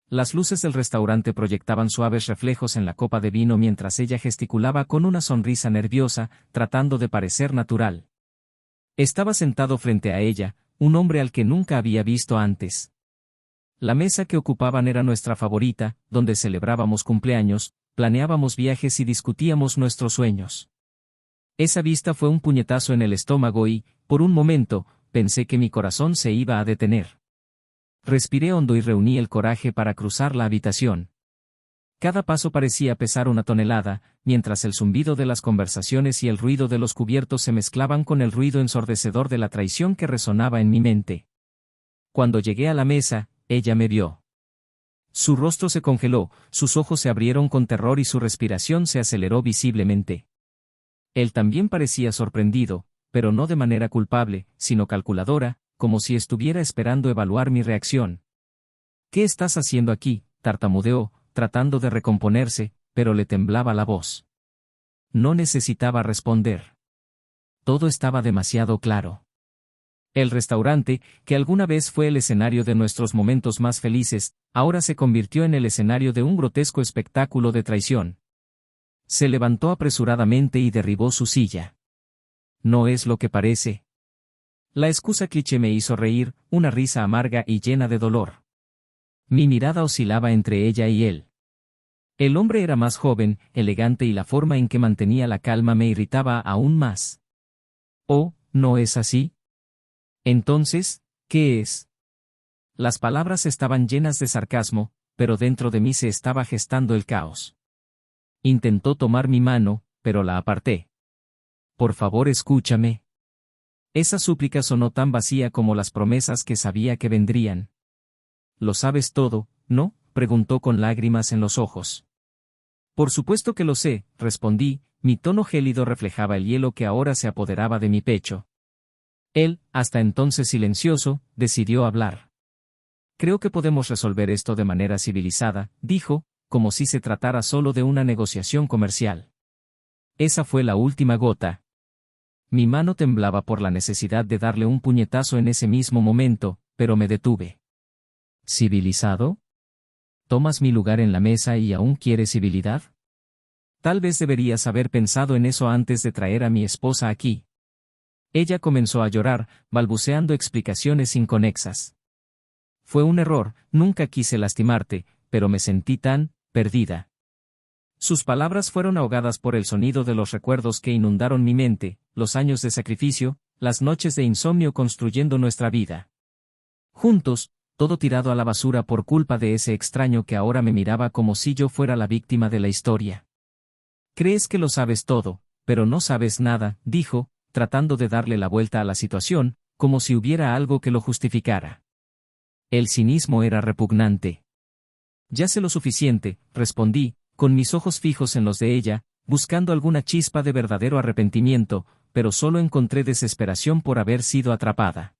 Las luces del restaurante proyectaban suaves reflejos en la copa de vino mientras ella gesticulaba con una sonrisa nerviosa, tratando de parecer natural. Estaba sentado frente a ella, un hombre al que nunca había visto antes. La mesa que ocupaban era nuestra favorita, donde celebrábamos cumpleaños, planeábamos viajes y discutíamos nuestros sueños. Esa vista fue un puñetazo en el estómago y, por un momento, pensé que mi corazón se iba a detener. Respiré hondo y reuní el coraje para cruzar la habitación. Cada paso parecía pesar una tonelada, mientras el zumbido de las conversaciones y el ruido de los cubiertos se mezclaban con el ruido ensordecedor de la traición que resonaba en mi mente. Cuando llegué a la mesa, ella me vio. Su rostro se congeló, sus ojos se abrieron con terror y su respiración se aceleró visiblemente. Él también parecía sorprendido, pero no de manera culpable, sino calculadora, como si estuviera esperando evaluar mi reacción. «¿Qué estás haciendo aquí?», tartamudeó, tratando de recomponerse, pero le temblaba la voz. No necesitaba responder. Todo estaba demasiado claro. El restaurante, que alguna vez fue el escenario de nuestros momentos más felices, ahora se convirtió en el escenario de un grotesco espectáculo de traición. Se levantó apresuradamente y derribó su silla. «No es lo que parece». La excusa cliché me hizo reír, una risa amarga y llena de dolor. Mi mirada oscilaba entre ella y él. El hombre era más joven, elegante y la forma en que mantenía la calma me irritaba aún más. «Oh, ¿no es así? Entonces, ¿qué es?». Las palabras estaban llenas de sarcasmo, pero dentro de mí se estaba gestando el caos. Intentó tomar mi mano, pero la aparté. «Por favor, escúchame». Esa súplica sonó tan vacía como las promesas que sabía que vendrían. «Lo sabes todo, ¿no?», preguntó con lágrimas en los ojos. «Por supuesto que lo sé», respondí, mi tono gélido reflejaba el hielo que ahora se apoderaba de mi pecho. Él, hasta entonces silencioso, decidió hablar. «Creo que podemos resolver esto de manera civilizada», dijo, como si se tratara solo de una negociación comercial. Esa fue la última gota. Mi mano temblaba por la necesidad de darle un puñetazo en ese mismo momento, pero me detuve. ¿Civilizado? ¿Tomas mi lugar en la mesa y aún quieres civilidad? Tal vez deberías haber pensado en eso antes de traer a mi esposa aquí. Ella comenzó a llorar, balbuceando explicaciones inconexas. «Fue un error, nunca quise lastimarte, pero me sentí tan perdida». Sus palabras fueron ahogadas por el sonido de los recuerdos que inundaron mi mente, los años de sacrificio, las noches de insomnio construyendo nuestra vida. Juntos, todo tirado a la basura por culpa de ese extraño que ahora me miraba como si yo fuera la víctima de la historia. «Crees que lo sabes todo, pero no sabes nada», dijo, tratando de darle la vuelta a la situación, como si hubiera algo que lo justificara. El cinismo era repugnante. «Ya sé lo suficiente», respondí, con mis ojos fijos en los de ella, buscando alguna chispa de verdadero arrepentimiento, pero solo encontré desesperación por haber sido atrapada.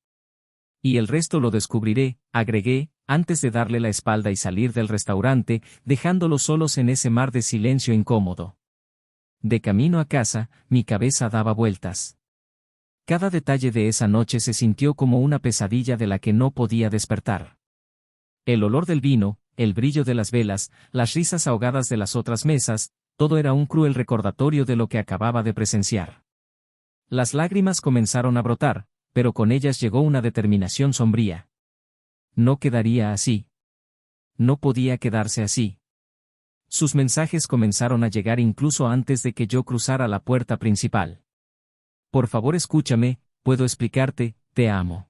«Y el resto lo descubriré», agregué, antes de darle la espalda y salir del restaurante, dejándolos solos en ese mar de silencio incómodo. De camino a casa, mi cabeza daba vueltas. Cada detalle de esa noche se sintió como una pesadilla de la que no podía despertar. El olor del vino, el brillo de las velas, las risas ahogadas de las otras mesas, todo era un cruel recordatorio de lo que acababa de presenciar. Las lágrimas comenzaron a brotar, pero con ellas llegó una determinación sombría. No quedaría así. No podía quedarse así. Sus mensajes comenzaron a llegar incluso antes de que yo cruzara la puerta principal. «Por favor, escúchame, puedo explicarte, te amo».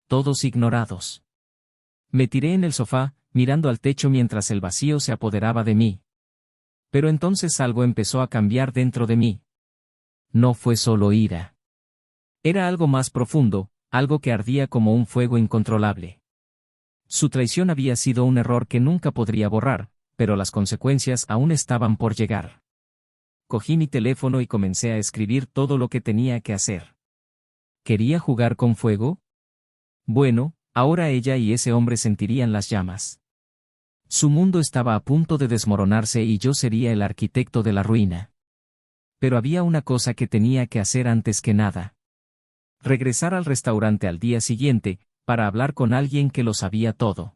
Todos ignorados. Me tiré en el sofá, mirando al techo mientras el vacío se apoderaba de mí. Pero entonces algo empezó a cambiar dentro de mí. No fue solo ira. Era algo más profundo, algo que ardía como un fuego incontrolable. Su traición había sido un error que nunca podría borrar, pero las consecuencias aún estaban por llegar. Cogí mi teléfono y comencé a escribir todo lo que tenía que hacer. ¿Quería jugar con fuego? Bueno, ahora ella y ese hombre sentirían las llamas. Su mundo estaba a punto de desmoronarse y yo sería el arquitecto de la ruina. Pero había una cosa que tenía que hacer antes que nada. Regresar al restaurante al día siguiente, para hablar con alguien que lo sabía todo.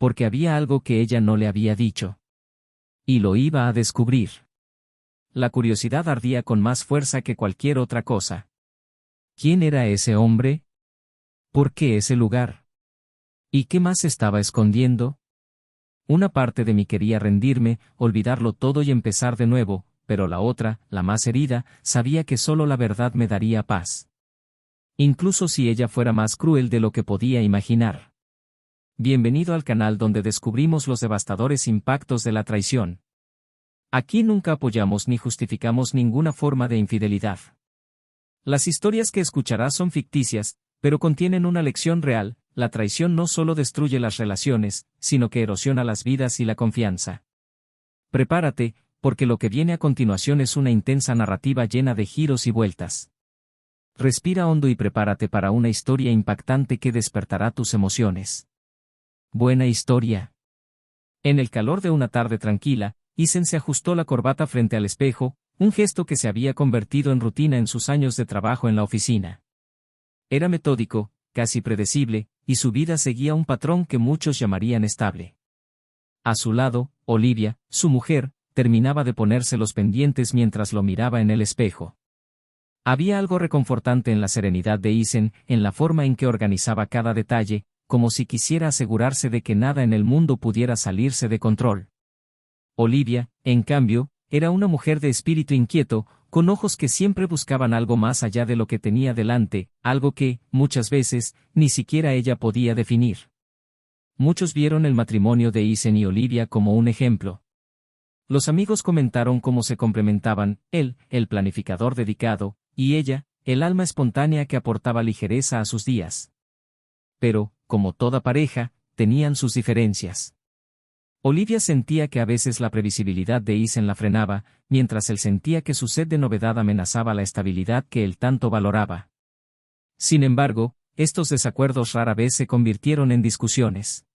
porque había algo que ella no le había dicho. Y lo iba a descubrir. La curiosidad ardía con más fuerza que cualquier otra cosa. ¿Quién era ese hombre? ¿Por qué ese lugar? ¿Y qué más estaba escondiendo? Una parte de mí quería rendirme, olvidarlo todo y empezar de nuevo, pero la otra, la más herida, sabía que solo la verdad me daría paz. Incluso si ella fuera más cruel de lo que podía imaginar. Bienvenido al canal donde descubrimos los devastadores impactos de la traición. Aquí nunca apoyamos ni justificamos ninguna forma de infidelidad. Las historias que escucharás son ficticias, pero contienen una lección real. La traición no solo destruye las relaciones, sino que erosiona las vidas y la confianza. Prepárate, porque lo que viene a continuación es una intensa narrativa llena de giros y vueltas. Respira hondo y prepárate para una historia impactante que despertará tus emociones. Buena historia. En el calor de una tarde tranquila, Isen se ajustó la corbata frente al espejo, un gesto que se había convertido en rutina en sus años de trabajo en la oficina. Era metódico, casi predecible, y su vida seguía un patrón que muchos llamarían estable. A su lado, Olivia, su mujer, terminaba de ponerse los pendientes mientras lo miraba en el espejo. Había algo reconfortante en la serenidad de Isen, en la forma en que organizaba cada detalle, como si quisiera asegurarse de que nada en el mundo pudiera salirse de control. Olivia, en cambio, era una mujer de espíritu inquieto, con ojos que siempre buscaban algo más allá de lo que tenía delante, algo que, muchas veces, ni siquiera ella podía definir. Muchos vieron el matrimonio de Isen y Olivia como un ejemplo. Los amigos comentaron cómo se complementaban, él, el planificador dedicado, y ella, el alma espontánea que aportaba ligereza a sus días. Pero, como toda pareja, tenían sus diferencias. Olivia sentía que a veces la previsibilidad de Isen la frenaba, mientras él sentía que su sed de novedad amenazaba la estabilidad que él tanto valoraba. Sin embargo, estos desacuerdos rara vez se convirtieron en discusiones.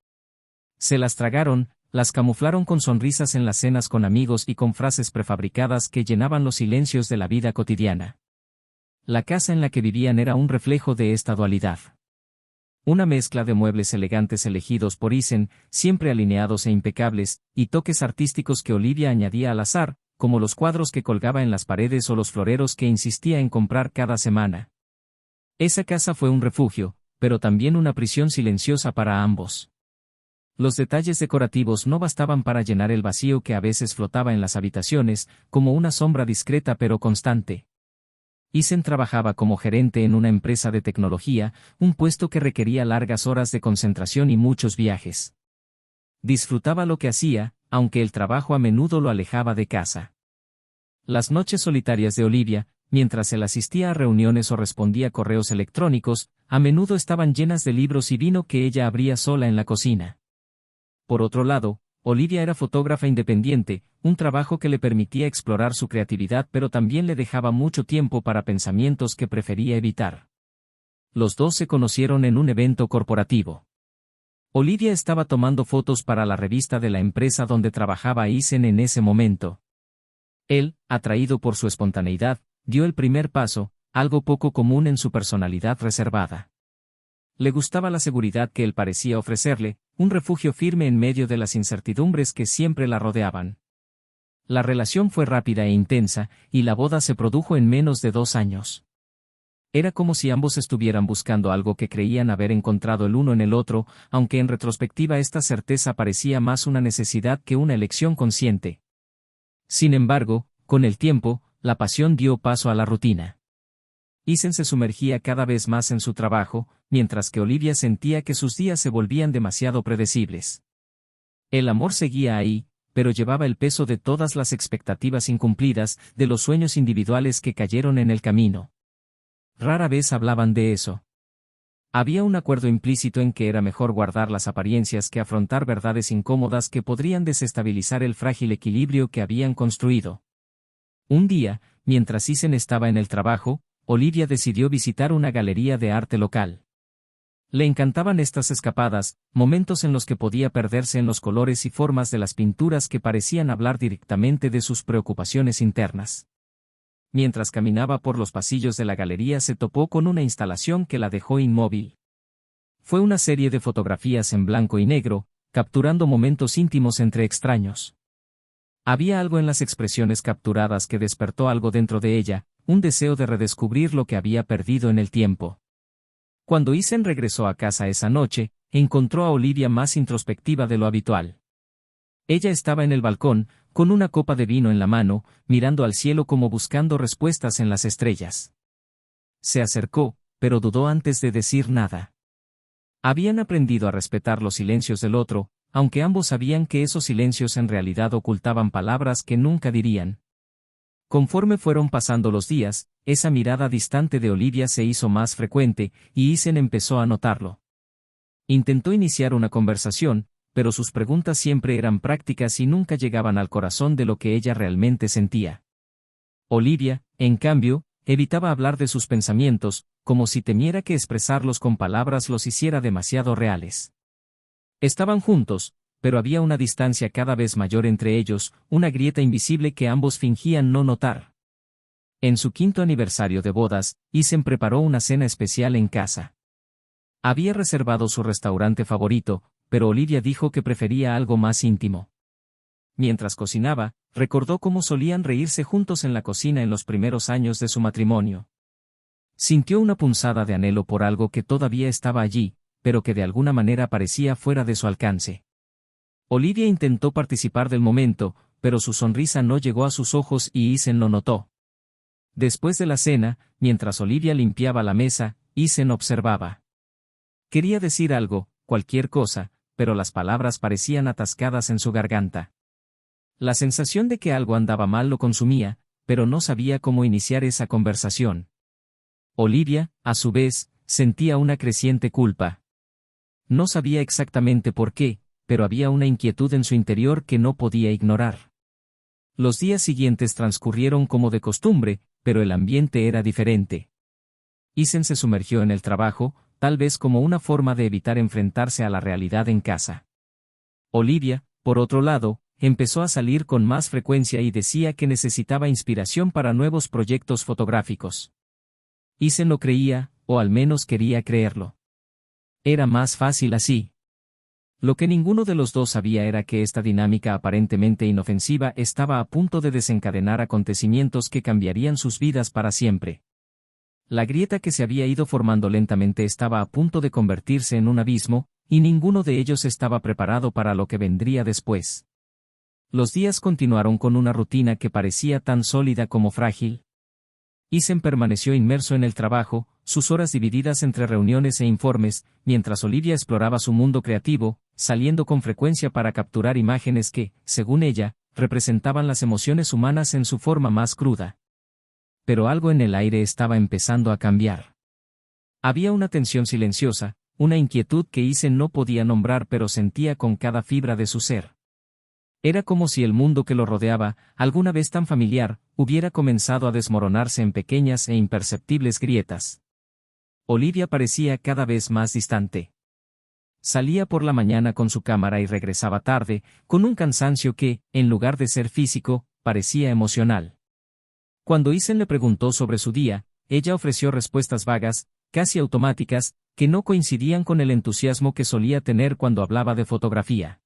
Se las tragaron, las camuflaron con sonrisas en las cenas con amigos y con frases prefabricadas que llenaban los silencios de la vida cotidiana. La casa en la que vivían era un reflejo de esta dualidad. Una mezcla de muebles elegantes elegidos por Isen, siempre alineados e impecables, y toques artísticos que Olivia añadía al azar, como los cuadros que colgaba en las paredes o los floreros que insistía en comprar cada semana. Esa casa fue un refugio, pero también una prisión silenciosa para ambos. Los detalles decorativos no bastaban para llenar el vacío que a veces flotaba en las habitaciones, como una sombra discreta pero constante. Isen trabajaba como gerente en una empresa de tecnología, un puesto que requería largas horas de concentración y muchos viajes. Disfrutaba lo que hacía, aunque el trabajo a menudo lo alejaba de casa. Las noches solitarias de Olivia, mientras él asistía a reuniones o respondía correos electrónicos, a menudo estaban llenas de libros y vino que ella abría sola en la cocina. Por otro lado, Olivia era fotógrafa independiente, un trabajo que le permitía explorar su creatividad pero también le dejaba mucho tiempo para pensamientos que prefería evitar. Los dos se conocieron en un evento corporativo. Olivia estaba tomando fotos para la revista de la empresa donde trabajaba Isen en ese momento. Él, atraído por su espontaneidad, dio el primer paso, algo poco común en su personalidad reservada. Le gustaba la seguridad que él parecía ofrecerle, un refugio firme en medio de las incertidumbres que siempre la rodeaban. La relación fue rápida e intensa, y la boda se produjo en menos de 2 años. Era como si ambos estuvieran buscando algo que creían haber encontrado el uno en el otro, aunque en retrospectiva esta certeza parecía más una necesidad que una elección consciente. Sin embargo, con el tiempo, la pasión dio paso a la rutina. Isen se sumergía cada vez más en su trabajo, mientras que Olivia sentía que sus días se volvían demasiado predecibles. El amor seguía ahí, pero llevaba el peso de todas las expectativas incumplidas, de los sueños individuales que cayeron en el camino. Rara vez hablaban de eso. Había un acuerdo implícito en que era mejor guardar las apariencias que afrontar verdades incómodas que podrían desestabilizar el frágil equilibrio que habían construido. Un día, mientras Isen estaba en el trabajo, Olivia decidió visitar una galería de arte local. Le encantaban estas escapadas, momentos en los que podía perderse en los colores y formas de las pinturas que parecían hablar directamente de sus preocupaciones internas. Mientras caminaba por los pasillos de la galería se topó con una instalación que la dejó inmóvil. Fue una serie de fotografías en blanco y negro, capturando momentos íntimos entre extraños. Había algo en las expresiones capturadas que despertó algo dentro de ella, un deseo de redescubrir lo que había perdido en el tiempo. Cuando Isen regresó a casa esa noche, encontró a Olivia más introspectiva de lo habitual. Ella estaba en el balcón, con una copa de vino en la mano, mirando al cielo como buscando respuestas en las estrellas. Se acercó, pero dudó antes de decir nada. Habían aprendido a respetar los silencios del otro, aunque ambos sabían que esos silencios en realidad ocultaban palabras que nunca dirían. Conforme fueron pasando los días, esa mirada distante de Olivia se hizo más frecuente, y Isen empezó a notarlo. Intentó iniciar una conversación, pero sus preguntas siempre eran prácticas y nunca llegaban al corazón de lo que ella realmente sentía. Olivia, en cambio, evitaba hablar de sus pensamientos, como si temiera que expresarlos con palabras los hiciera demasiado reales. Estaban juntos, pero había una distancia cada vez mayor entre ellos, una grieta invisible que ambos fingían no notar. En su 5º aniversario de bodas, Isen preparó una cena especial en casa. Había reservado su restaurante favorito, pero Olivia dijo que prefería algo más íntimo. Mientras cocinaba, recordó cómo solían reírse juntos en la cocina en los primeros años de su matrimonio. Sintió una punzada de anhelo por algo que todavía estaba allí, pero que de alguna manera parecía fuera de su alcance. Olivia intentó participar del momento, pero su sonrisa no llegó a sus ojos y Isen lo notó. Después de la cena, mientras Olivia limpiaba la mesa, Isen observaba. Quería decir algo, cualquier cosa, pero las palabras parecían atascadas en su garganta. La sensación de que algo andaba mal lo consumía, pero no sabía cómo iniciar esa conversación. Olivia, a su vez, sentía una creciente culpa. No sabía exactamente por qué, pero había una inquietud en su interior que no podía ignorar. Los días siguientes transcurrieron como de costumbre, pero el ambiente era diferente. Isen se sumergió en el trabajo, tal vez como una forma de evitar enfrentarse a la realidad en casa. Olivia, por otro lado, empezó a salir con más frecuencia y decía que necesitaba inspiración para nuevos proyectos fotográficos. Isen lo creía, o al menos quería creerlo. Era más fácil así. Lo que ninguno de los dos sabía era que esta dinámica aparentemente inofensiva estaba a punto de desencadenar acontecimientos que cambiarían sus vidas para siempre. La grieta que se había ido formando lentamente estaba a punto de convertirse en un abismo, y ninguno de ellos estaba preparado para lo que vendría después. Los días continuaron con una rutina que parecía tan sólida como frágil. Isen permaneció inmerso en el trabajo, sus horas divididas entre reuniones e informes, mientras Olivia exploraba su mundo creativo, saliendo con frecuencia para capturar imágenes que, según ella, representaban las emociones humanas en su forma más cruda. Pero algo en el aire estaba empezando a cambiar. Había una tensión silenciosa, una inquietud que Isen no podía nombrar pero sentía con cada fibra de su ser. Era como si el mundo que lo rodeaba, alguna vez tan familiar, hubiera comenzado a desmoronarse en pequeñas e imperceptibles grietas. Olivia parecía cada vez más distante. Salía por la mañana con su cámara y regresaba tarde, con un cansancio que, en lugar de ser físico, parecía emocional. Cuando Isen le preguntó sobre su día, ella ofreció respuestas vagas, casi automáticas, que no coincidían con el entusiasmo que solía tener cuando hablaba de fotografía.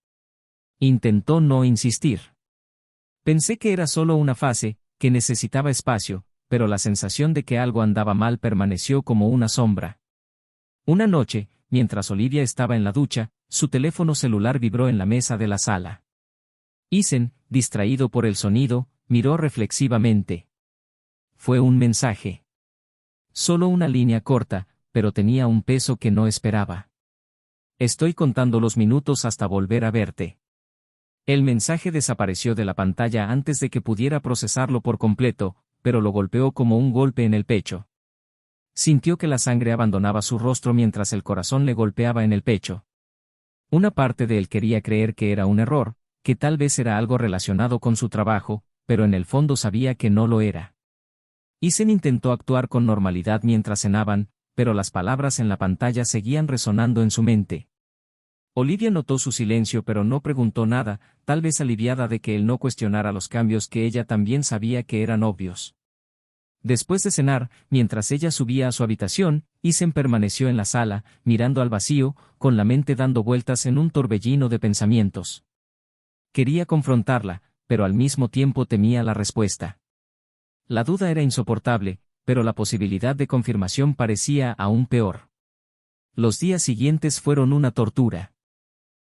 Intentó no insistir. Pensé que era solo una fase, que necesitaba espacio, pero la sensación de que algo andaba mal permaneció como una sombra. Una noche, mientras Olivia estaba en la ducha, su teléfono celular vibró en la mesa de la sala. Isen, distraído por el sonido, miró reflexivamente. Fue un mensaje. Solo una línea corta, pero tenía un peso que no esperaba. Estoy contando los minutos hasta volver a verte. El mensaje desapareció de la pantalla antes de que pudiera procesarlo por completo, pero lo golpeó como un golpe en el pecho. Sintió que la sangre abandonaba su rostro mientras el corazón le golpeaba en el pecho. Una parte de él quería creer que era un error, que tal vez era algo relacionado con su trabajo, pero en el fondo sabía que no lo era. Isen intentó actuar con normalidad mientras cenaban, pero las palabras en la pantalla seguían resonando en su mente. Olivia notó su silencio pero no preguntó nada, tal vez aliviada de que él no cuestionara los cambios que ella también sabía que eran obvios. Después de cenar, mientras ella subía a su habitación, Isen permaneció en la sala, mirando al vacío, con la mente dando vueltas en un torbellino de pensamientos. Quería confrontarla, pero al mismo tiempo temía la respuesta. La duda era insoportable, pero la posibilidad de confirmación parecía aún peor. Los días siguientes fueron una tortura.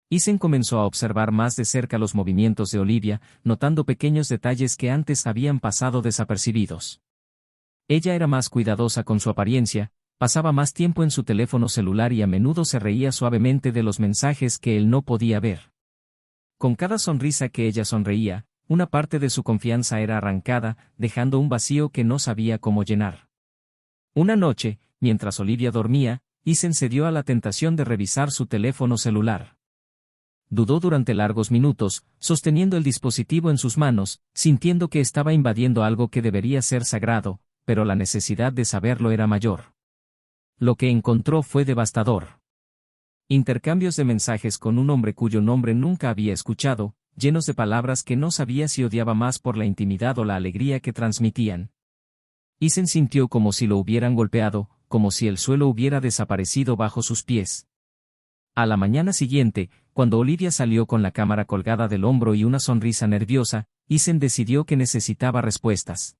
Isen comenzó a observar más de cerca los movimientos de Olivia, notando pequeños detalles que antes habían pasado desapercibidos. Ella era más cuidadosa con su apariencia, pasaba más tiempo en su teléfono celular y a menudo se reía suavemente de los mensajes que él no podía ver. Con cada sonrisa que ella sonreía, una parte de su confianza era arrancada, dejando un vacío que no sabía cómo llenar. Una noche, mientras Olivia dormía, Isen cedió a la tentación de revisar su teléfono celular. Dudó durante largos minutos, sosteniendo el dispositivo en sus manos, sintiendo que estaba invadiendo algo que debería ser sagrado, pero la necesidad de saberlo era mayor. Lo que encontró fue devastador. Intercambios de mensajes con un hombre cuyo nombre nunca había escuchado, llenos de palabras que no sabía si odiaba más por la intimidad o la alegría que transmitían. Isen sintió como si lo hubieran golpeado, como si el suelo hubiera desaparecido bajo sus pies. A la mañana siguiente, cuando Olivia salió con la cámara colgada del hombro y una sonrisa nerviosa, Isen decidió que necesitaba respuestas.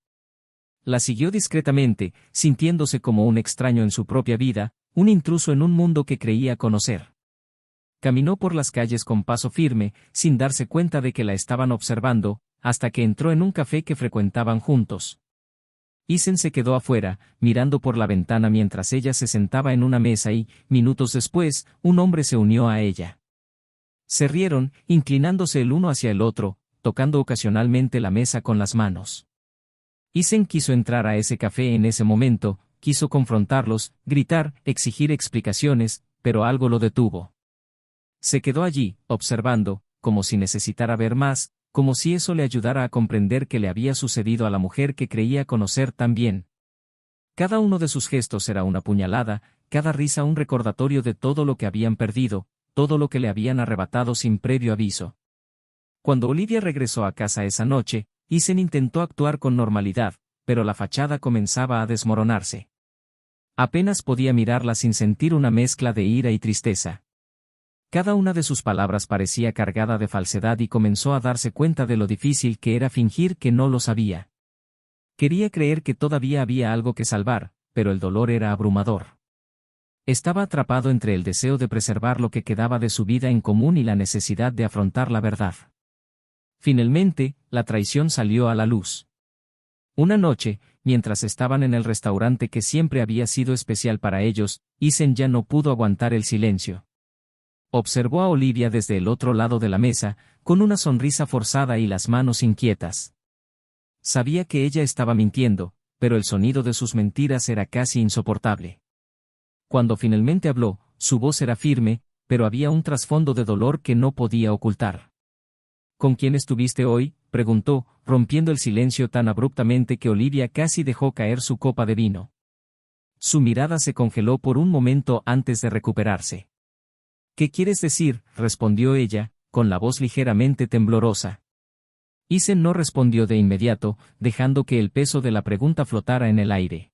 La siguió discretamente, sintiéndose como un extraño en su propia vida, un intruso en un mundo que creía conocer. Caminó por las calles con paso firme, sin darse cuenta de que la estaban observando, hasta que entró en un café que frecuentaban juntos. Isen se quedó afuera, mirando por la ventana mientras ella se sentaba en una mesa y, minutos después, un hombre se unió a ella. Se rieron, inclinándose el uno hacia el otro, tocando ocasionalmente la mesa con las manos. Isen quiso entrar a ese café en ese momento, quiso confrontarlos, gritar, exigir explicaciones, pero algo lo detuvo. Se quedó allí, observando, como si necesitara ver más, como si eso le ayudara a comprender qué le había sucedido a la mujer que creía conocer tan bien. Cada uno de sus gestos era una puñalada, cada risa un recordatorio de todo lo que habían perdido, todo lo que le habían arrebatado sin previo aviso. Cuando Olivia regresó a casa esa noche, Isen intentó actuar con normalidad, pero la fachada comenzaba a desmoronarse. Apenas podía mirarla sin sentir una mezcla de ira y tristeza. Cada una de sus palabras parecía cargada de falsedad y comenzó a darse cuenta de lo difícil que era fingir que no lo sabía. Quería creer que todavía había algo que salvar, pero el dolor era abrumador. Estaba atrapado entre el deseo de preservar lo que quedaba de su vida en común y la necesidad de afrontar la verdad. Finalmente, la traición salió a la luz. Una noche, mientras estaban en el restaurante que siempre había sido especial para ellos, Isen ya no pudo aguantar el silencio. Observó a Olivia desde el otro lado de la mesa, con una sonrisa forzada y las manos inquietas. Sabía que ella estaba mintiendo, pero el sonido de sus mentiras era casi insoportable. Cuando finalmente habló, su voz era firme, pero había un trasfondo de dolor que no podía ocultar. ¿Con quién estuviste hoy?, preguntó, rompiendo el silencio tan abruptamente que Olivia casi dejó caer su copa de vino. Su mirada se congeló por un momento antes de recuperarse. ¿Qué quieres decir?, respondió ella, con la voz ligeramente temblorosa. Isen no respondió de inmediato, dejando que el peso de la pregunta flotara en el aire.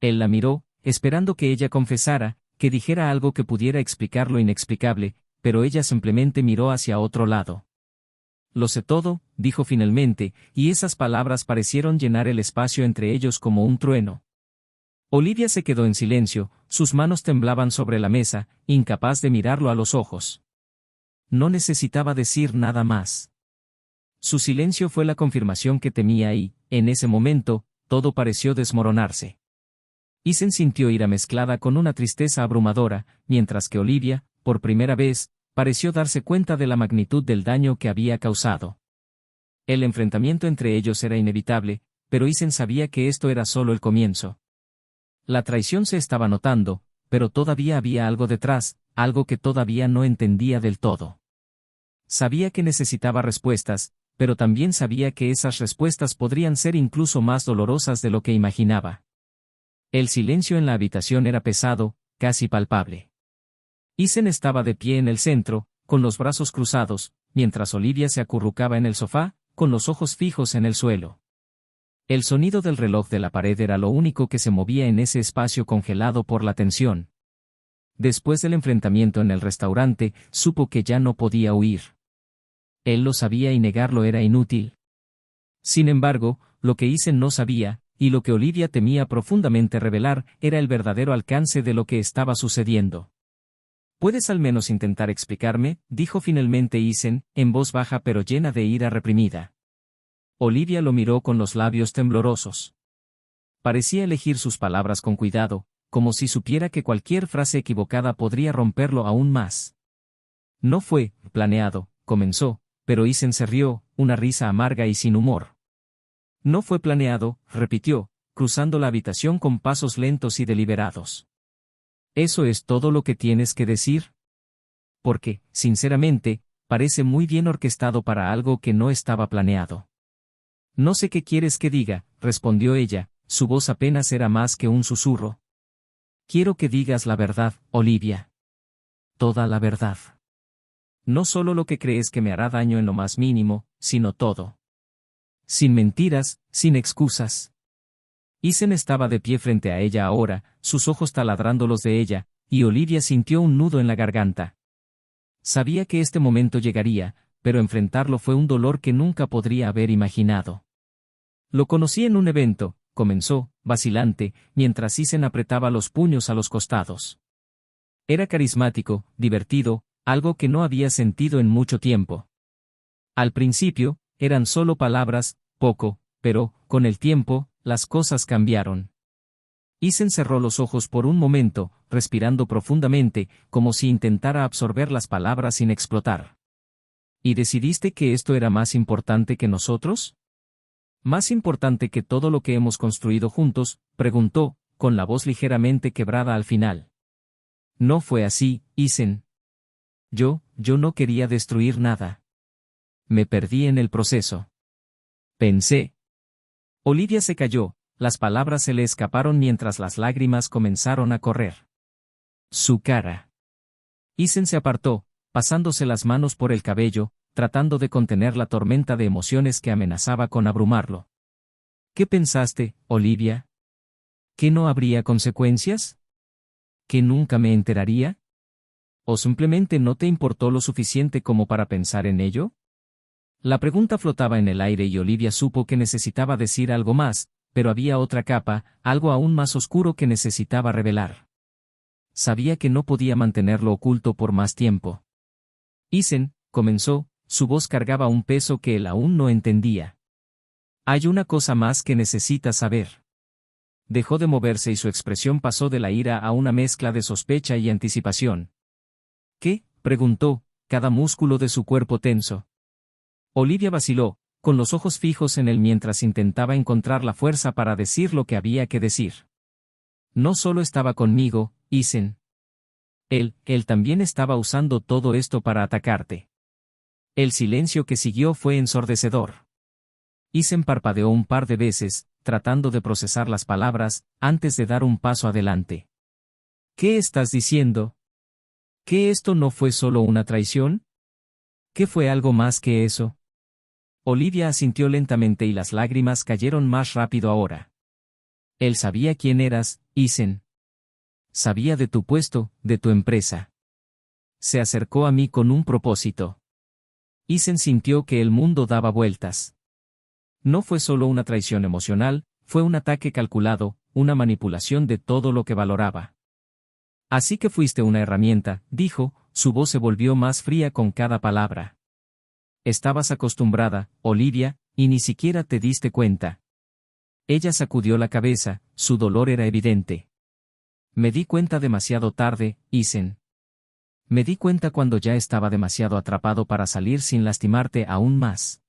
Él la miró, esperando que ella confesara, que dijera algo que pudiera explicar lo inexplicable, pero ella simplemente miró hacia otro lado. Lo sé todo, dijo finalmente, y esas palabras parecieron llenar el espacio entre ellos como un trueno. Olivia se quedó en silencio, sus manos temblaban sobre la mesa, incapaz de mirarlo a los ojos. No necesitaba decir nada más. Su silencio fue la confirmación que temía y, en ese momento, todo pareció desmoronarse. Isen sintió ira mezclada con una tristeza abrumadora, mientras que Olivia, por primera vez, pareció darse cuenta de la magnitud del daño que había causado. El enfrentamiento entre ellos era inevitable, pero Isen sabía que esto era solo el comienzo. La traición se estaba notando, pero todavía había algo detrás, algo que todavía no entendía del todo. Sabía que necesitaba respuestas, pero también sabía que esas respuestas podrían ser incluso más dolorosas de lo que imaginaba. El silencio en la habitación era pesado, casi palpable. Isen estaba de pie en el centro, con los brazos cruzados, mientras Olivia se acurrucaba en el sofá, con los ojos fijos en el suelo. El sonido del reloj de la pared era lo único que se movía en ese espacio congelado por la tensión. Después del enfrentamiento en el restaurante, supo que ya no podía huir. Él lo sabía y negarlo era inútil. Sin embargo, lo que Isen no sabía, y lo que Olivia temía profundamente revelar, era el verdadero alcance de lo que estaba sucediendo. «¿Puedes al menos intentar explicarme?», dijo finalmente Isen, en voz baja pero llena de ira reprimida. Olivia lo miró con los labios temblorosos. Parecía elegir sus palabras con cuidado, como si supiera que cualquier frase equivocada podría romperlo aún más. «No fue planeado», comenzó, pero Isen se rió, una risa amarga y sin humor. «No fue planeado», repitió, cruzando la habitación con pasos lentos y deliberados. «¿Eso es todo lo que tienes que decir? Porque, sinceramente, parece muy bien orquestado para algo que no estaba planeado». «No sé qué quieres que diga», respondió ella, su voz apenas era más que un susurro. «Quiero que digas la verdad, Olivia. Toda la verdad. No solo lo que crees que me hará daño en lo más mínimo, sino todo. Sin mentiras, sin excusas». Isen estaba de pie frente a ella ahora, sus ojos taladrando los de ella, y Olivia sintió un nudo en la garganta. Sabía que este momento llegaría, pero enfrentarlo fue un dolor que nunca podría haber imaginado. «Lo conocí en un evento», comenzó, vacilante, mientras Isen apretaba los puños a los costados. «Era carismático, divertido, algo que no había sentido en mucho tiempo. Al principio, eran solo palabras, poco, pero, con el tiempo, las cosas cambiaron». Isen cerró los ojos por un momento, respirando profundamente, como si intentara absorber las palabras sin explotar. «¿Y decidiste que esto era más importante que nosotros? ¿Más importante que todo lo que hemos construido juntos?», preguntó, con la voz ligeramente quebrada al final. «No fue así, Isen. Yo no quería destruir nada. Me perdí en el proceso. Pensé». Olivia se calló, las palabras se le escaparon mientras las lágrimas comenzaron a correr. Su cara. Isen se apartó, pasándose las manos por el cabello, tratando de contener la tormenta de emociones que amenazaba con abrumarlo. «¿Qué pensaste, Olivia? ¿Que no habría consecuencias? ¿Que nunca me enteraría? ¿O simplemente no te importó lo suficiente como para pensar en ello?». La pregunta flotaba en el aire y Olivia supo que necesitaba decir algo más, pero había otra capa, algo aún más oscuro que necesitaba revelar. Sabía que no podía mantenerlo oculto por más tiempo. «Isen», comenzó, su voz cargaba un peso que él aún no entendía. «Hay una cosa más que necesitas saber». Dejó de moverse y su expresión pasó de la ira a una mezcla de sospecha y anticipación. «¿Qué?», preguntó, cada músculo de su cuerpo tenso. Olivia vaciló, con los ojos fijos en él mientras intentaba encontrar la fuerza para decir lo que había que decir. «No solo estaba conmigo, Isen. Él también estaba usando todo esto para atacarte». El silencio que siguió fue ensordecedor. Isen parpadeó un par de veces, tratando de procesar las palabras, antes de dar un paso adelante. «¿Qué estás diciendo? ¿Que esto no fue solo una traición? ¿Que fue algo más que eso?». Olivia asintió lentamente y las lágrimas cayeron más rápido ahora. «Él sabía quién eras, Isen. Sabía de tu puesto, de tu empresa. Se acercó a mí con un propósito». Isen sintió que el mundo daba vueltas. No fue solo una traición emocional, fue un ataque calculado, una manipulación de todo lo que valoraba. «Así que fuiste una herramienta», dijo, su voz se volvió más fría con cada palabra. «Estabas acostumbrada, Olivia, y ni siquiera te diste cuenta». Ella sacudió la cabeza, su dolor era evidente. «Me di cuenta demasiado tarde, Isen. Me di cuenta cuando ya estaba demasiado atrapado para salir sin lastimarte aún más».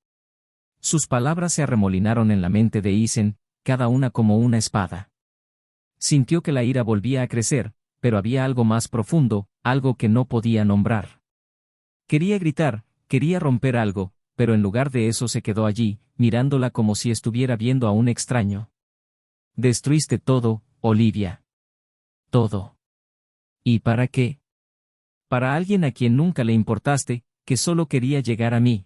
Sus palabras se arremolinaron en la mente de Isen, cada una como una espada. Sintió que la ira volvía a crecer, pero había algo más profundo, algo que no podía nombrar. Quería gritar, quería romper algo, pero en lugar de eso se quedó allí, mirándola como si estuviera viendo a un extraño. «Destruiste todo, Olivia. Todo. ¿Y para qué? Para alguien a quien nunca le importaste, que solo quería llegar a mí.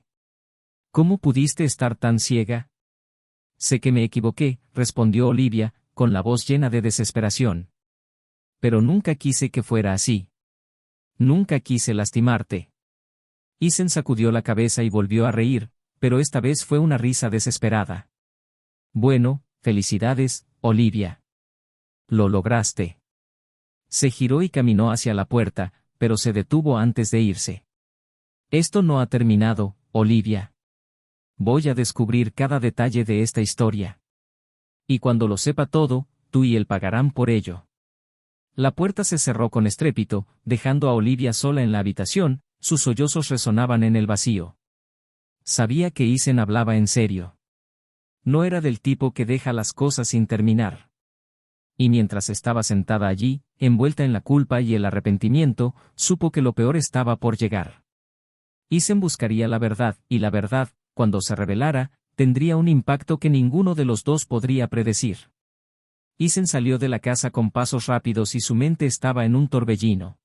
¿Cómo pudiste estar tan ciega? Sé que me equivoqué, respondió Olivia, con la voz llena de desesperación. Pero nunca quise que fuera así. Nunca quise lastimarte. Isen sacudió la cabeza y volvió a reír, pero esta vez fue una risa desesperada. Bueno, felicidades, Olivia. Lo lograste. Se giró y caminó hacia la puerta, pero se detuvo antes de irse. Esto no ha terminado, Olivia. Voy a descubrir cada detalle de esta historia. Y cuando lo sepa todo, tú y él pagarán por ello. La puerta se cerró con estrépito, dejando a Olivia sola en la habitación, sus sollozos resonaban en el vacío. Sabía que Isen hablaba en serio. No era del tipo que deja las cosas sin terminar. Y mientras estaba sentada allí, envuelta en la culpa y el arrepentimiento, supo que lo peor estaba por llegar. Isen buscaría la verdad, y la verdad, cuando se revelara, tendría un impacto que ninguno de los dos podría predecir. Isen salió de la casa con pasos rápidos y su mente estaba en un torbellino.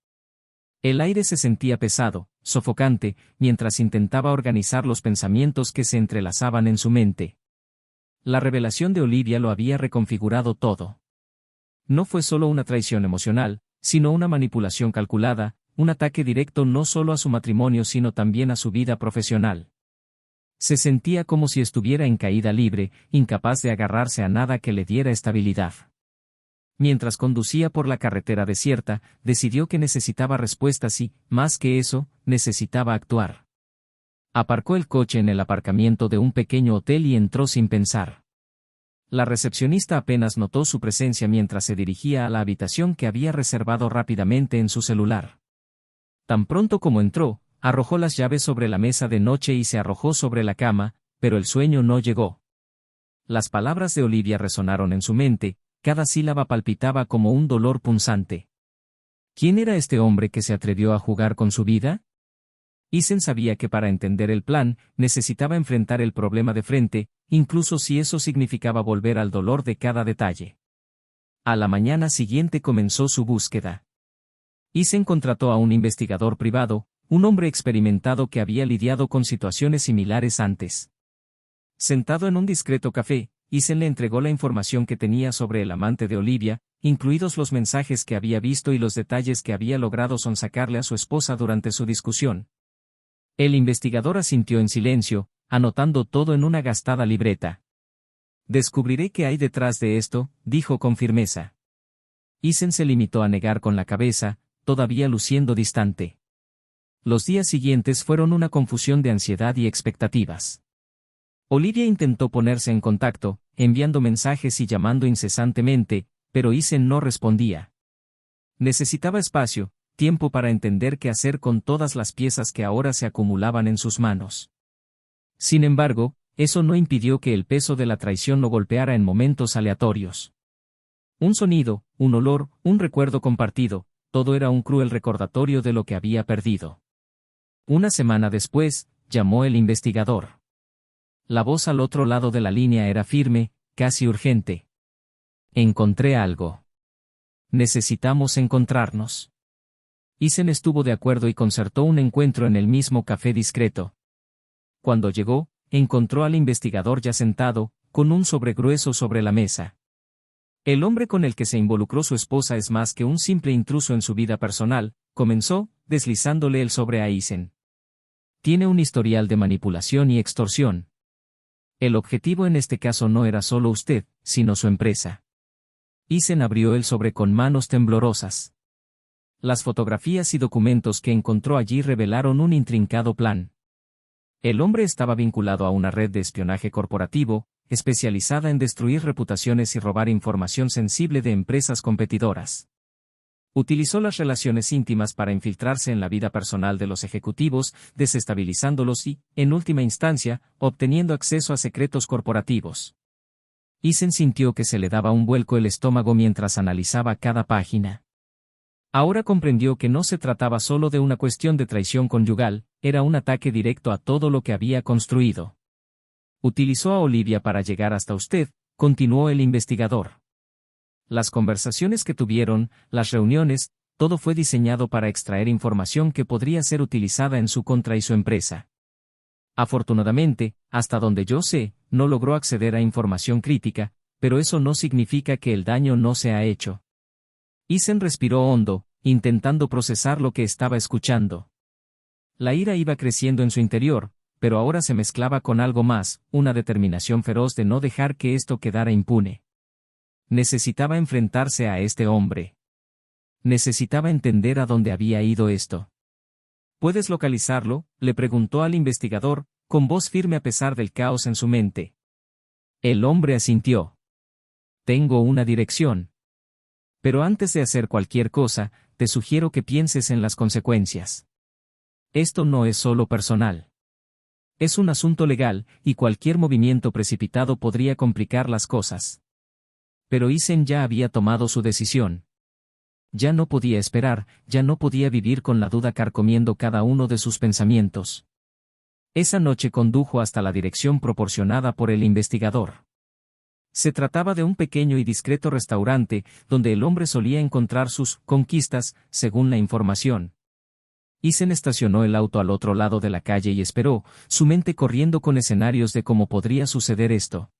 El aire se sentía pesado, sofocante, mientras intentaba organizar los pensamientos que se entrelazaban en su mente. La revelación de Olivia lo había reconfigurado todo. No fue solo una traición emocional, sino una manipulación calculada, un ataque directo no solo a su matrimonio sino también a su vida profesional. Se sentía como si estuviera en caída libre, incapaz de agarrarse a nada que le diera estabilidad. Mientras conducía por la carretera desierta, decidió que necesitaba respuestas y, más que eso, necesitaba actuar. Aparcó el coche en el aparcamiento de un pequeño hotel y entró sin pensar. La recepcionista apenas notó su presencia mientras se dirigía a la habitación que había reservado rápidamente en su celular. Tan pronto como entró, arrojó las llaves sobre la mesa de noche y se arrojó sobre la cama, pero el sueño no llegó. Las palabras de Olivia resonaron en su mente, cada sílaba palpitaba como un dolor punzante. ¿Quién era este hombre que se atrevió a jugar con su vida? Isen sabía que para entender el plan, necesitaba enfrentar el problema de frente, incluso si eso significaba volver al dolor de cada detalle. A la mañana siguiente comenzó su búsqueda. Isen contrató a un investigador privado, un hombre experimentado que había lidiado con situaciones similares antes. Sentado en un discreto café, Isen le entregó la información que tenía sobre el amante de Olivia, incluidos los mensajes que había visto y los detalles que había logrado sonsacarle a su esposa durante su discusión. El investigador asintió en silencio, anotando todo en una gastada libreta. Descubriré qué hay detrás de esto, dijo con firmeza. Isen se limitó a negar con la cabeza, todavía luciendo distante. Los días siguientes fueron una confusión de ansiedad y expectativas. Olivia intentó ponerse en contacto, enviando mensajes y llamando incesantemente, pero Isen no respondía. Necesitaba espacio, tiempo para entender qué hacer con todas las piezas que ahora se acumulaban en sus manos. Sin embargo, eso no impidió que el peso de la traición lo golpeara en momentos aleatorios. Un sonido, un olor, un recuerdo compartido, todo era un cruel recordatorio de lo que había perdido. Una semana después, llamó el investigador. La voz al otro lado de la línea era firme, casi urgente. Encontré algo. Necesitamos encontrarnos. Isen estuvo de acuerdo y concertó un encuentro en el mismo café discreto. Cuando llegó, encontró al investigador ya sentado, con un sobre grueso sobre la mesa. El hombre con el que se involucró su esposa es más que un simple intruso en su vida personal, comenzó, deslizándole el sobre a Isen. Tiene un historial de manipulación y extorsión. El objetivo en este caso no era solo usted, sino su empresa. Isen abrió el sobre con manos temblorosas. Las fotografías y documentos que encontró allí revelaron un intrincado plan. El hombre estaba vinculado a una red de espionaje corporativo, especializada en destruir reputaciones y robar información sensible de empresas competidoras. Utilizó las relaciones íntimas para infiltrarse en la vida personal de los ejecutivos, desestabilizándolos y, en última instancia, obteniendo acceso a secretos corporativos. Isen sintió que se le daba un vuelco el estómago mientras analizaba cada página. Ahora comprendió que no se trataba solo de una cuestión de traición conyugal, era un ataque directo a todo lo que había construido. Utilizó a Olivia para llegar hasta usted, continuó el investigador. Las conversaciones que tuvieron, las reuniones, todo fue diseñado para extraer información que podría ser utilizada en su contra y su empresa. Afortunadamente, hasta donde yo sé, no logró acceder a información crítica, pero eso no significa que el daño no se ha hecho. Isen respiró hondo, intentando procesar lo que estaba escuchando. La ira iba creciendo en su interior, pero ahora se mezclaba con algo más, una determinación feroz de no dejar que esto quedara impune. Necesitaba enfrentarse a este hombre. Necesitaba entender a dónde había ido esto. ¿Puedes localizarlo?, le preguntó al investigador, con voz firme a pesar del caos en su mente. El hombre asintió. Tengo una dirección. Pero antes de hacer cualquier cosa, te sugiero que pienses en las consecuencias. Esto no es solo personal. Es un asunto legal, y cualquier movimiento precipitado podría complicar las cosas. Pero Isen ya había tomado su decisión. Ya no podía esperar, ya no podía vivir con la duda carcomiendo cada uno de sus pensamientos. Esa noche condujo hasta la dirección proporcionada por el investigador. Se trataba de un pequeño y discreto restaurante, donde el hombre solía encontrar sus conquistas, según la información. Isen estacionó el auto al otro lado de la calle y esperó, su mente corriendo con escenarios de cómo podría suceder esto.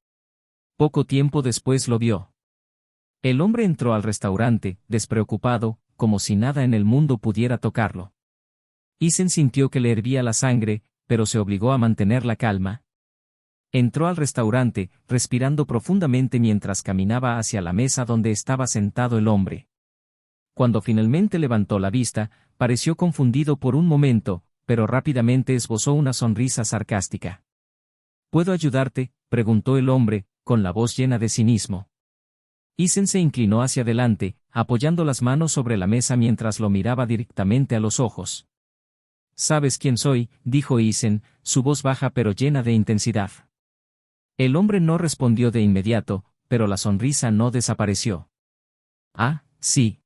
Poco tiempo después lo vio. El hombre entró al restaurante, despreocupado, como si nada en el mundo pudiera tocarlo. Isen sintió que le hervía la sangre, pero se obligó a mantener la calma. Entró al restaurante, respirando profundamente mientras caminaba hacia la mesa donde estaba sentado el hombre. Cuando finalmente levantó la vista, pareció confundido por un momento, pero rápidamente esbozó una sonrisa sarcástica. ¿Puedo ayudarte?, preguntó el hombre, con la voz llena de cinismo. Isen se inclinó hacia adelante, apoyando las manos sobre la mesa mientras lo miraba directamente a los ojos. «¿Sabes quién soy?», dijo Isen, su voz baja pero llena de intensidad. El hombre no respondió de inmediato, pero la sonrisa no desapareció. «Ah, sí.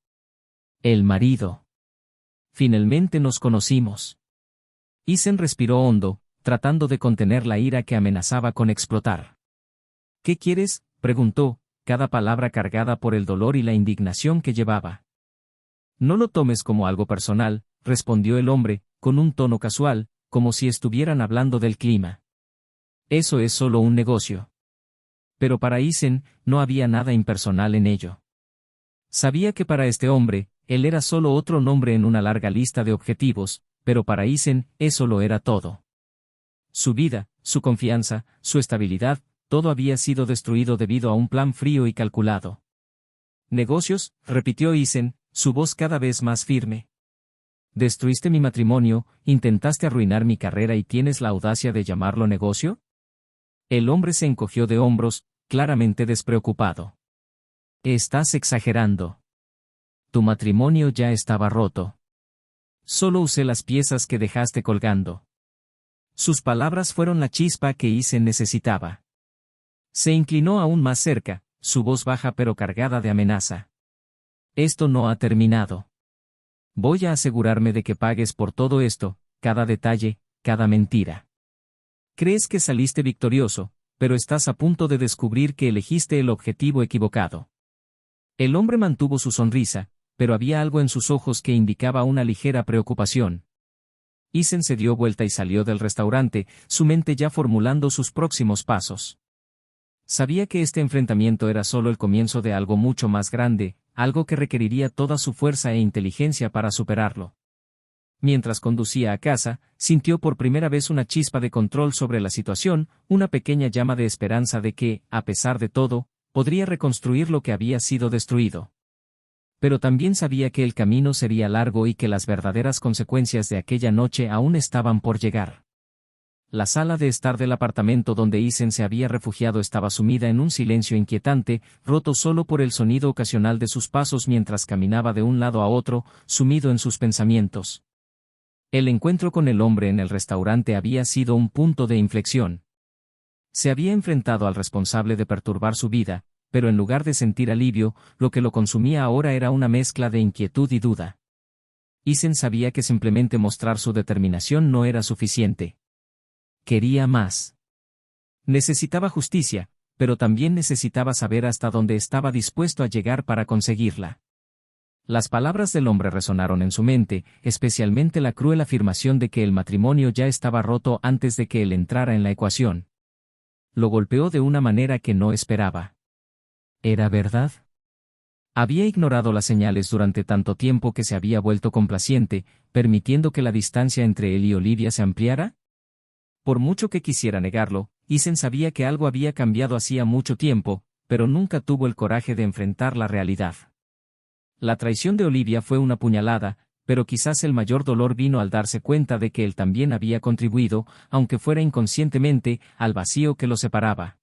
El marido. Finalmente nos conocimos». Isen respiró hondo, tratando de contener la ira que amenazaba con explotar. «¿Qué quieres?», preguntó, cada palabra cargada por el dolor y la indignación que llevaba. «No lo tomes como algo personal», respondió el hombre, con un tono casual, como si estuvieran hablando del clima. «Eso es solo un negocio». Pero para Isen, no había nada impersonal en ello. Sabía que para este hombre, él era solo otro nombre en una larga lista de objetivos, pero para Isen, eso lo era todo. Su vida, su confianza, su estabilidad, todo había sido destruido debido a un plan frío y calculado. «¿Negocios?», repitió Isen, su voz cada vez más firme. «Destruiste mi matrimonio, intentaste arruinar mi carrera y tienes la audacia de llamarlo negocio». El hombre se encogió de hombros, claramente despreocupado. «Estás exagerando. Tu matrimonio ya estaba roto. Solo usé las piezas que dejaste colgando». Sus palabras fueron la chispa que Isen necesitaba. Se inclinó aún más cerca, su voz baja pero cargada de amenaza. «Esto no ha terminado. Voy a asegurarme de que pagues por todo esto, cada detalle, cada mentira. Crees que saliste victorioso, pero estás a punto de descubrir que elegiste el objetivo equivocado». El hombre mantuvo su sonrisa, pero había algo en sus ojos que indicaba una ligera preocupación. Isen se dio vuelta y salió del restaurante, su mente ya formulando sus próximos pasos. Sabía que este enfrentamiento era solo el comienzo de algo mucho más grande, algo que requeriría toda su fuerza e inteligencia para superarlo. Mientras conducía a casa, sintió por primera vez una chispa de control sobre la situación, una pequeña llama de esperanza de que, a pesar de todo, podría reconstruir lo que había sido destruido. Pero también sabía que el camino sería largo y que las verdaderas consecuencias de aquella noche aún estaban por llegar. La sala de estar del apartamento donde Isen se había refugiado estaba sumida en un silencio inquietante, roto solo por el sonido ocasional de sus pasos mientras caminaba de un lado a otro, sumido en sus pensamientos. El encuentro con el hombre en el restaurante había sido un punto de inflexión. Se había enfrentado al responsable de perturbar su vida, pero en lugar de sentir alivio, lo que lo consumía ahora era una mezcla de inquietud y duda. Isen sabía que simplemente mostrar su determinación no era suficiente. Quería más. Necesitaba justicia, pero también necesitaba saber hasta dónde estaba dispuesto a llegar para conseguirla. Las palabras del hombre resonaron en su mente, especialmente la cruel afirmación de que el matrimonio ya estaba roto antes de que él entrara en la ecuación. Lo golpeó de una manera que no esperaba. ¿Era verdad? Había ignorado las señales durante tanto tiempo que se había vuelto complaciente, permitiendo que la distancia entre él y Olivia se ampliara. Por mucho que quisiera negarlo, Isen sabía que algo había cambiado hacía mucho tiempo, pero nunca tuvo el coraje de enfrentar la realidad. La traición de Olivia fue una puñalada, pero quizás el mayor dolor vino al darse cuenta de que él también había contribuido, aunque fuera inconscientemente, al vacío que lo separaba.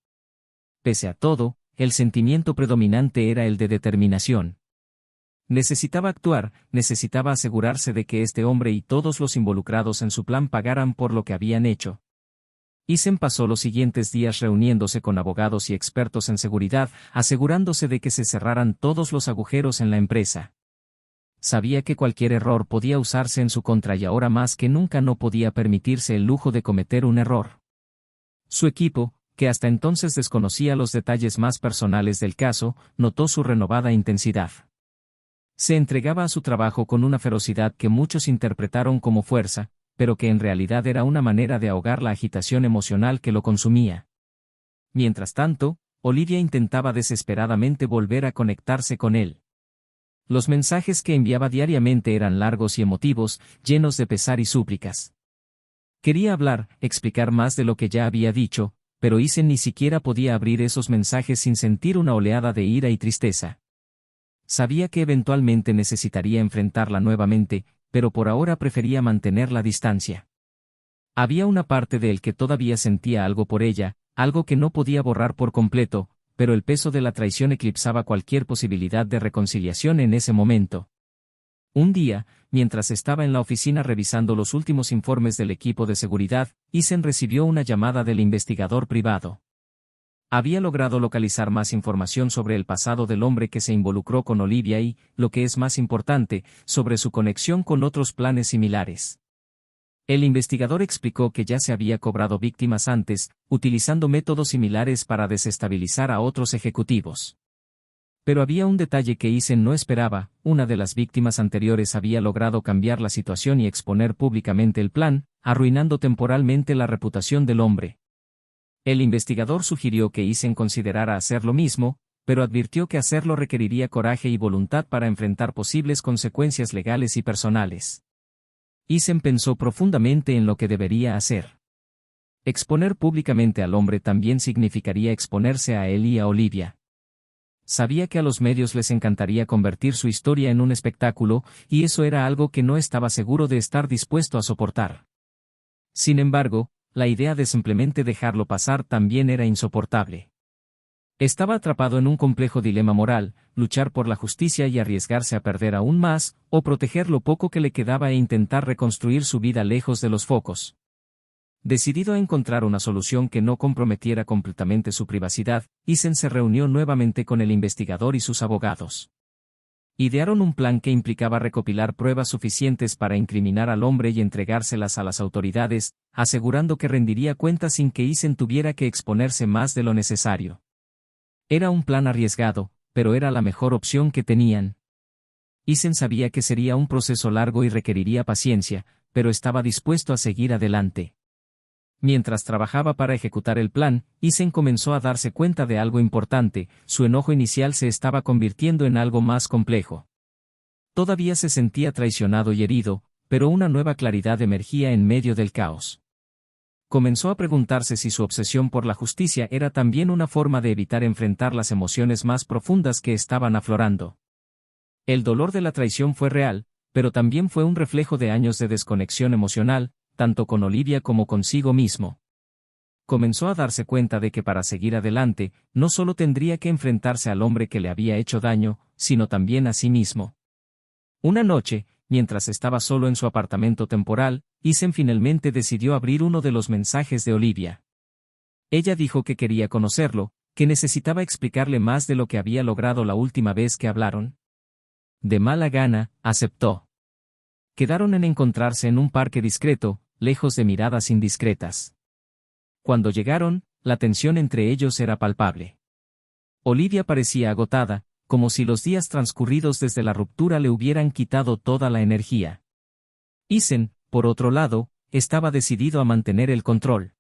Pese a todo, el sentimiento predominante era el de determinación. Necesitaba actuar, necesitaba asegurarse de que este hombre y todos los involucrados en su plan pagaran por lo que habían hecho. Isen pasó los siguientes días reuniéndose con abogados y expertos en seguridad, asegurándose de que se cerraran todos los agujeros en la empresa. Sabía que cualquier error podía usarse en su contra y ahora más que nunca no podía permitirse el lujo de cometer un error. Su equipo, que hasta entonces desconocía los detalles más personales del caso, notó su renovada intensidad. Se entregaba a su trabajo con una ferocidad que muchos interpretaron como fuerza, pero que en realidad era una manera de ahogar la agitación emocional que lo consumía. Mientras tanto, Olivia intentaba desesperadamente volver a conectarse con él. Los mensajes que enviaba diariamente eran largos y emotivos, llenos de pesar y súplicas. Quería hablar, explicar más de lo que ya había dicho, pero Isen ni siquiera podía abrir esos mensajes sin sentir una oleada de ira y tristeza. Sabía que eventualmente necesitaría enfrentarla nuevamente, pero por ahora prefería mantener la distancia. Había una parte de él que todavía sentía algo por ella, algo que no podía borrar por completo, pero el peso de la traición eclipsaba cualquier posibilidad de reconciliación en ese momento. Un día, mientras estaba en la oficina revisando los últimos informes del equipo de seguridad, Isen recibió una llamada del investigador privado. Había logrado localizar más información sobre el pasado del hombre que se involucró con Olivia y, lo que es más importante, sobre su conexión con otros planes similares. El investigador explicó que ya se había cobrado víctimas antes, utilizando métodos similares para desestabilizar a otros ejecutivos. Pero había un detalle que Isen no esperaba: una de las víctimas anteriores había logrado cambiar la situación y exponer públicamente el plan, arruinando temporalmente la reputación del hombre. El investigador sugirió que Isen considerara hacer lo mismo, pero advirtió que hacerlo requeriría coraje y voluntad para enfrentar posibles consecuencias legales y personales. Isen pensó profundamente en lo que debería hacer. Exponer públicamente al hombre también significaría exponerse a él y a Olivia. Sabía que a los medios les encantaría convertir su historia en un espectáculo, y eso era algo que no estaba seguro de estar dispuesto a soportar. Sin embargo, la idea de simplemente dejarlo pasar también era insoportable. Estaba atrapado en un complejo dilema moral: luchar por la justicia y arriesgarse a perder aún más, o proteger lo poco que le quedaba e intentar reconstruir su vida lejos de los focos. Decidido a encontrar una solución que no comprometiera completamente su privacidad, Isen se reunió nuevamente con el investigador y sus abogados. Idearon un plan que implicaba recopilar pruebas suficientes para incriminar al hombre y entregárselas a las autoridades, asegurando que rendiría cuentas sin que Isen tuviera que exponerse más de lo necesario. Era un plan arriesgado, pero era la mejor opción que tenían. Isen sabía que sería un proceso largo y requeriría paciencia, pero estaba dispuesto a seguir adelante. Mientras trabajaba para ejecutar el plan, Isen comenzó a darse cuenta de algo importante: su enojo inicial se estaba convirtiendo en algo más complejo. Todavía se sentía traicionado y herido, pero una nueva claridad emergía en medio del caos. Comenzó a preguntarse si su obsesión por la justicia era también una forma de evitar enfrentar las emociones más profundas que estaban aflorando. El dolor de la traición fue real, pero también fue un reflejo de años de desconexión emocional, tanto con Olivia como consigo mismo. Comenzó a darse cuenta de que para seguir adelante, no solo tendría que enfrentarse al hombre que le había hecho daño, sino también a sí mismo. Una noche, mientras estaba solo en su apartamento temporal, Isen finalmente decidió abrir uno de los mensajes de Olivia. Ella dijo que quería conocerlo, que necesitaba explicarle más de lo que había logrado la última vez que hablaron. De mala gana, aceptó. Quedaron en encontrarse en un parque discreto, lejos de miradas indiscretas. Cuando llegaron, la tensión entre ellos era palpable. Olivia parecía agotada, como si los días transcurridos desde la ruptura le hubieran quitado toda la energía. Isen, por otro lado, estaba decidido a mantener el control.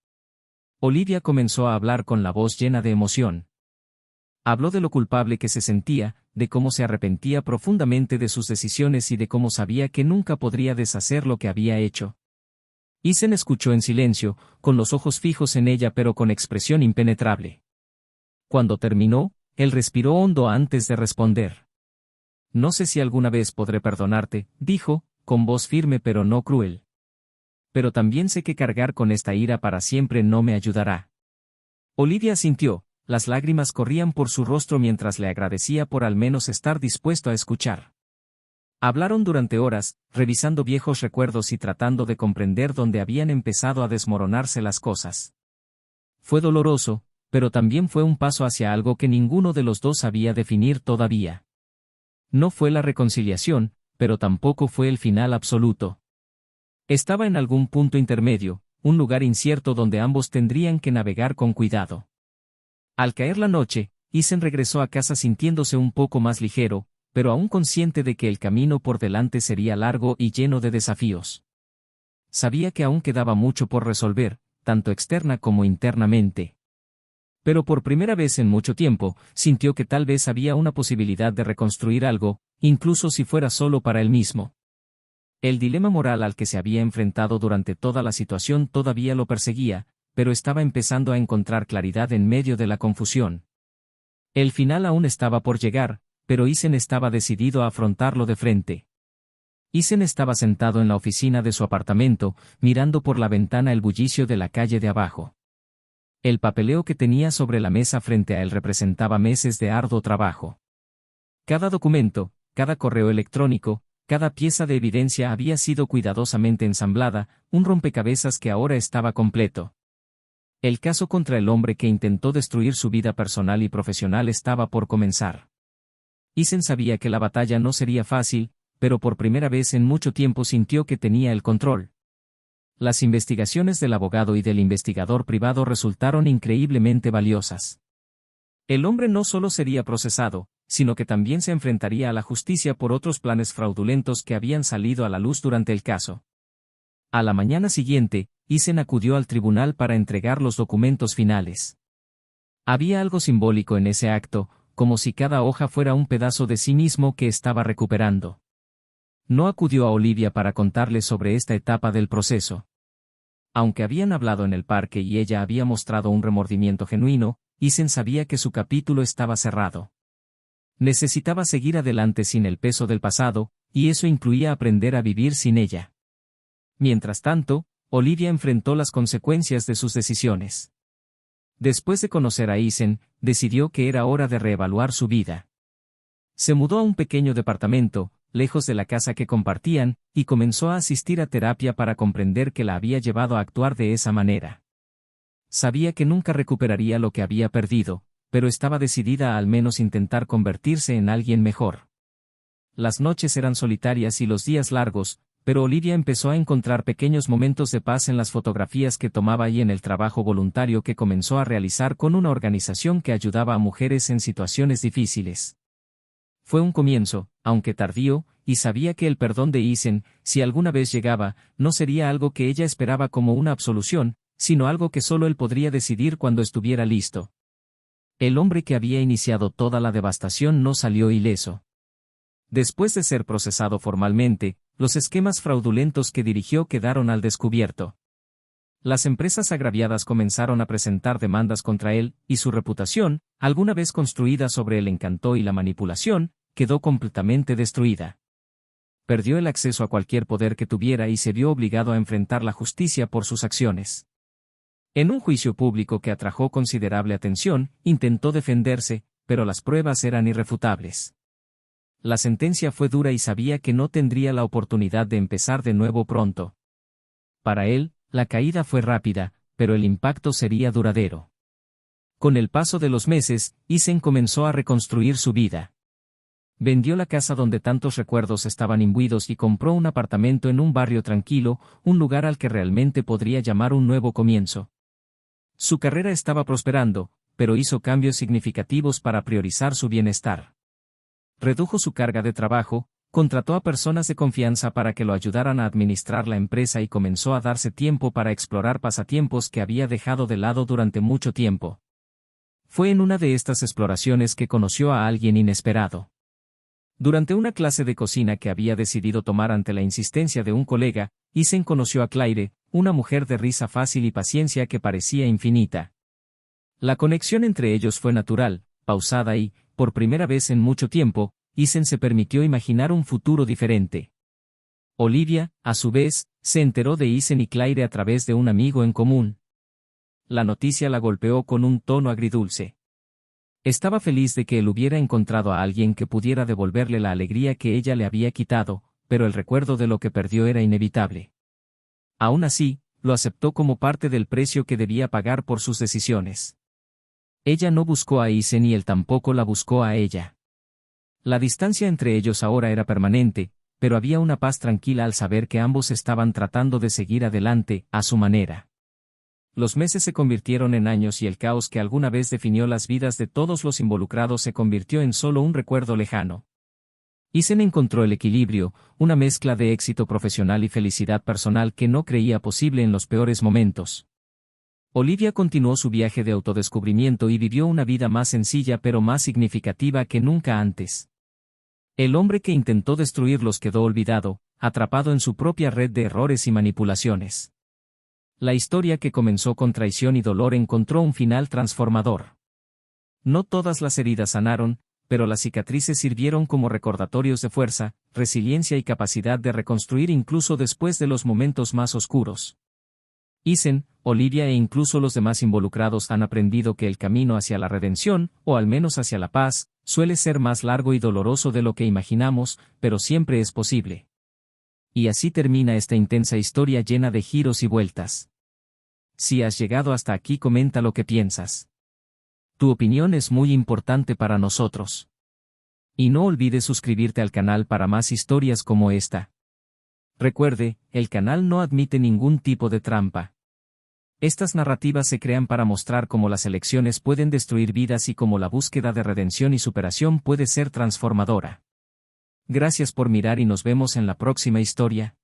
Olivia comenzó a hablar con la voz llena de emoción. Habló de lo culpable que se sentía, de cómo se arrepentía profundamente de sus decisiones y de cómo sabía que nunca podría deshacer lo que había hecho. Isen escuchó en silencio, con los ojos fijos en ella pero con expresión impenetrable. Cuando terminó, él respiró hondo antes de responder. No sé si alguna vez podré perdonarte, dijo, con voz firme pero no cruel. Pero también sé que cargar con esta ira para siempre no me ayudará. Olivia asintió, las lágrimas corrían por su rostro mientras le agradecía por al menos estar dispuesto a escuchar. Hablaron durante horas, revisando viejos recuerdos y tratando de comprender dónde habían empezado a desmoronarse las cosas. Fue doloroso, pero también fue un paso hacia algo que ninguno de los dos sabía definir todavía. No fue la reconciliación, pero tampoco fue el final absoluto. Estaba en algún punto intermedio, un lugar incierto donde ambos tendrían que navegar con cuidado. Al caer la noche, Isen regresó a casa sintiéndose un poco más ligero, pero aún consciente de que el camino por delante sería largo y lleno de desafíos. Sabía que aún quedaba mucho por resolver, tanto externa como internamente. Pero por primera vez en mucho tiempo, sintió que tal vez había una posibilidad de reconstruir algo, incluso si fuera solo para él mismo. El dilema moral al que se había enfrentado durante toda la situación todavía lo perseguía, pero estaba empezando a encontrar claridad en medio de la confusión. El final aún estaba por llegar, pero Isen estaba decidido a afrontarlo de frente. Isen estaba sentado en la oficina de su apartamento, mirando por la ventana el bullicio de la calle de abajo. El papeleo que tenía sobre la mesa frente a él representaba meses de arduo trabajo. Cada documento, cada correo electrónico, cada pieza de evidencia había sido cuidadosamente ensamblada, un rompecabezas que ahora estaba completo. El caso contra el hombre que intentó destruir su vida personal y profesional estaba por comenzar. Isen sabía que la batalla no sería fácil, pero por primera vez en mucho tiempo sintió que tenía el control. Las investigaciones del abogado y del investigador privado resultaron increíblemente valiosas. El hombre no solo sería procesado, sino que también se enfrentaría a la justicia por otros planes fraudulentos que habían salido a la luz durante el caso. A la mañana siguiente, Isen acudió al tribunal para entregar los documentos finales. Había algo simbólico en ese acto, como si cada hoja fuera un pedazo de sí mismo que estaba recuperando. No acudió a Olivia para contarle sobre esta etapa del proceso. Aunque habían hablado en el parque y ella había mostrado un remordimiento genuino, Isen sabía que su capítulo estaba cerrado. Necesitaba seguir adelante sin el peso del pasado, y eso incluía aprender a vivir sin ella. Mientras tanto, Olivia enfrentó las consecuencias de sus decisiones. Después de conocer a Isen, decidió que era hora de reevaluar su vida. Se mudó a un pequeño departamento, lejos de la casa que compartían, y comenzó a asistir a terapia para comprender qué la había llevado a actuar de esa manera. Sabía que nunca recuperaría lo que había perdido, pero estaba decidida a al menos intentar convertirse en alguien mejor. Las noches eran solitarias y los días largos, pero Olivia empezó a encontrar pequeños momentos de paz en las fotografías que tomaba y en el trabajo voluntario que comenzó a realizar con una organización que ayudaba a mujeres en situaciones difíciles. Fue un comienzo, aunque tardío, y sabía que el perdón de Isen, si alguna vez llegaba, no sería algo que ella esperaba como una absolución, sino algo que solo él podría decidir cuando estuviera listo. El hombre que había iniciado toda la devastación no salió ileso. Después de ser procesado formalmente, los esquemas fraudulentos que dirigió quedaron al descubierto. Las empresas agraviadas comenzaron a presentar demandas contra él, y su reputación, alguna vez construida sobre el encanto y la manipulación, quedó completamente destruida. Perdió el acceso a cualquier poder que tuviera y se vio obligado a enfrentar la justicia por sus acciones. En un juicio público que atrajo considerable atención, intentó defenderse, pero las pruebas eran irrefutables. La sentencia fue dura y sabía que no tendría la oportunidad de empezar de nuevo pronto. Para él, la caída fue rápida, pero el impacto sería duradero. Con el paso de los meses, Isen comenzó a reconstruir su vida. Vendió la casa donde tantos recuerdos estaban imbuidos y compró un apartamento en un barrio tranquilo, un lugar al que realmente podría llamar un nuevo comienzo. Su carrera estaba prosperando, pero hizo cambios significativos para priorizar su bienestar. redujo su carga de trabajo, contrató a personas de confianza para que lo ayudaran a administrar la empresa y comenzó a darse tiempo para explorar pasatiempos que había dejado de lado durante mucho tiempo. Fue en una de estas exploraciones que conoció a alguien inesperado. Durante una clase de cocina que había decidido tomar ante la insistencia de un colega, Isen conoció a Claire, una mujer de risa fácil y paciencia que parecía infinita. La conexión entre ellos fue natural, pausada y, por primera vez en mucho tiempo, Isen se permitió imaginar un futuro diferente. Olivia, a su vez, se enteró de Isen y Claire a través de un amigo en común. La noticia la golpeó con un tono agridulce. Estaba feliz de que él hubiera encontrado a alguien que pudiera devolverle la alegría que ella le había quitado, pero el recuerdo de lo que perdió era inevitable. Aún así, lo aceptó como parte del precio que debía pagar por sus decisiones. Ella no buscó a Isen y él tampoco la buscó a ella. La distancia entre ellos ahora era permanente, pero había una paz tranquila al saber que ambos estaban tratando de seguir adelante, a su manera. Los meses se convirtieron en años y el caos que alguna vez definió las vidas de todos los involucrados se convirtió en solo un recuerdo lejano. Isen encontró el equilibrio, una mezcla de éxito profesional y felicidad personal que no creía posible en los peores momentos. Olivia continuó su viaje de autodescubrimiento y vivió una vida más sencilla pero más significativa que nunca antes. El hombre que intentó destruirlos quedó olvidado, atrapado en su propia red de errores y manipulaciones. La historia que comenzó con traición y dolor encontró un final transformador. No todas las heridas sanaron, pero las cicatrices sirvieron como recordatorios de fuerza, resiliencia y capacidad de reconstruir incluso después de los momentos más oscuros. Isen, Olivia e incluso los demás involucrados han aprendido que el camino hacia la redención, o al menos hacia la paz, suele ser más largo y doloroso de lo que imaginamos, pero siempre es posible. Y así termina esta intensa historia llena de giros y vueltas. Si has llegado hasta aquí, comenta lo que piensas. Tu opinión es muy importante para nosotros. Y no olvides suscribirte al canal para más historias como esta. Recuerde, el canal no admite ningún tipo de trampa. Estas narrativas se crean para mostrar cómo las elecciones pueden destruir vidas y cómo la búsqueda de redención y superación puede ser transformadora. Gracias por mirar y nos vemos en la próxima historia.